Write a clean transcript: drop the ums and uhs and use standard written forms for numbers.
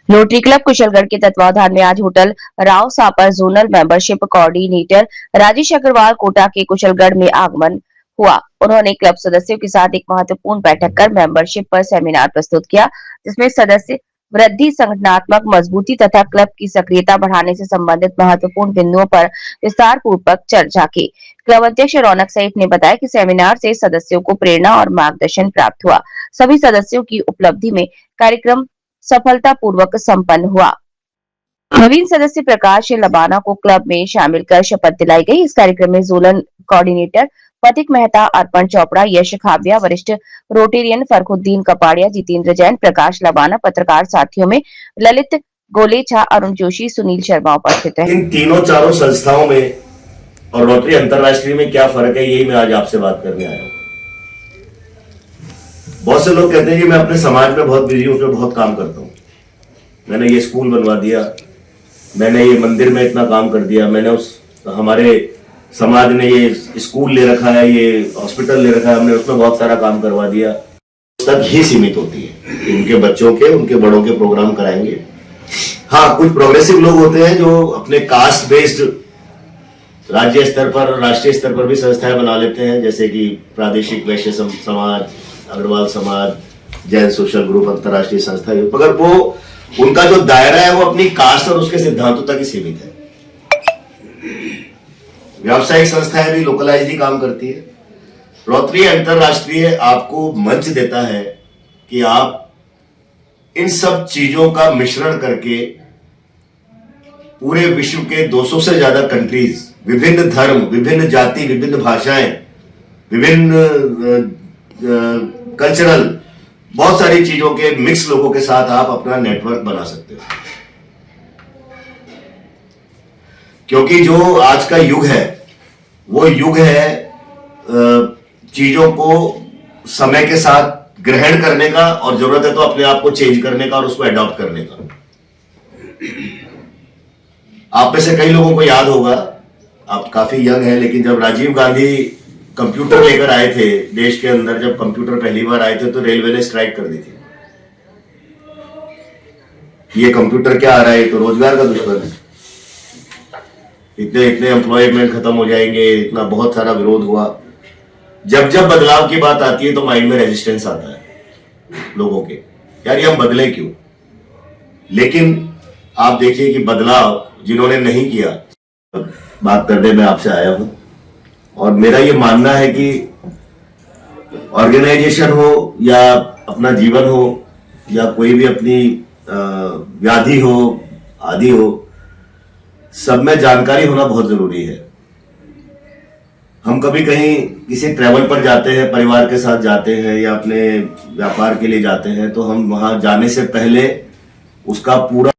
Rotary club Kushalgarh के तत्वाधान में आज होटल राव सापर zonal membership coordinator Rajesh Agrawal Kota के कुशलगढ़ में आगमन हुआ। उन्होंने क्लब सदस्यों के साथ एक महत्वपूर्ण बैठक कर मेंबरशिप पर सेमिनार प्रस्तुत किया, जिसमें सदस्य वृद्धि, संगठनात्मक मजबूती तथा क्लब की सक्रियता बढ़ाने से संबंधित महत्वपूर्ण बिंदुओं पर विस्तार पूर्वक चर्चा की। क्लब अध्यक्ष रौनक सईद ने बताया कि सेमिनार से सदस्यों को प्रेरणा और मार्गदर्शन प्राप्त हुआ। सभी सदस्यों की उपलब्धि में कार्यक्रम सफलतापूर्वक संपन्न हुआ। नवीन सदस्य प्रकाश लबाना को क्लब में शामिल कर शपथ दिलाई गई। इस कार्यक्रम में जोनल कोऑर्डिनेटर फतिक मेहता, अर्पण चोपड़ा, यश खाविया, वरिष्ठ रोटेरियन फरखुद्दीन कपाड़िया, जितेंद्र जैन, प्रकाश लबाना, पत्रकार साथियों में ललित गोलेछा, अरुण जोशी, सुनील शर्मा उपस्थित रहे। इन तीनों चारों संस्थाओं में और रोटरी अंतरराष्ट्रीय में क्या फर्क है, यही मैं आज आपसे बात करने आया हूं। बहुत से लोग कहते हैं कि मैं अपने समाज में बहुत बिजी हूं, उसमें बहुत काम करता हूं। मैंने ये स्कूल बनवा दिया, मैंने ये मंदिर में इतना काम कर दिया, मैंने हमारे समाज ने ये स्कूल ले रखा है, ये हॉस्पिटल ले रखा है, हमने उसमें बहुत सारा काम करवा दिया। तक ही सीमित होती है। उनके बच्चों के, उनके बड़ों के प्रोग्राम कराएंगे। हाँ, कुछ प्रोग्रेसिव लोग होते हैं जो अपने कास्ट बेस्ड राज्य स्तर पर, राष्ट्रीय स्तर पर भी संस्थाएं बना लेते हैं, जैसे कि प्रादेशिक वैश्य समाज, अग्रवाल समाज, जैन सोशल ग्रुप, अंतरराष्ट्रीय संस्था। मगर वो उनका जो दायरा है वो अपनी कास्ट और उसके सिद्धांतों तक ही सीमित है। व्यावसायिक संस्थाएं भी लोकलाइज ही काम करती है। रोटरी अंतरराष्ट्रीय आपको मंच देता है कि आप इन सब चीजों का मिश्रण करके पूरे विश्व के 200 से ज्यादा कंट्रीज, विभिन्न धर्म, विभिन्न जाति, विभिन्न भाषाएं, विभिन्न कल्चरल, बहुत सारी चीजों के मिक्स लोगों के साथ आप अपना नेटवर्क बना सकते हो। क्योंकि जो आज का युग है वो युग है चीजों को समय के साथ ग्रहण करने का, और जरूरत है तो अपने आप को चेंज करने का और उसको अडॉप्ट करने का। आप में से कई लोगों को याद होगा, आप काफी यंग हैं, लेकिन जब राजीव गांधी कंप्यूटर लेकर आए थे देश के अंदर, जब कंप्यूटर पहली बार आए थे तो रेलवे ने स्ट्राइक कर दी थी। ये कंप्यूटर क्या आ रहा है, तो रोजगार का दुश्मन है, इतने इतने एम्प्लॉयमेंट खत्म हो जाएंगे, इतना बहुत सारा विरोध हुआ। जब जब बदलाव की बात आती है तो माइंड में रेजिस्टेंस आता है लोगों के, यार ये हम बदले क्यों। लेकिन आप देखिए कि बदलाव जिन्होंने नहीं किया, बात करने में आपसे आया हूं। और मेरा ये मानना है कि ऑर्गेनाइजेशन हो या अपना जीवन हो या कोई भी अपनी व्याधि हो, आदि हो, सब में जानकारी होना बहुत जरूरी है। हम कभी कहीं किसी ट्रैवल पर जाते हैं, परिवार के साथ जाते हैं या अपने व्यापार के लिए जाते हैं, तो हम वहां जाने से पहले उसका पूरा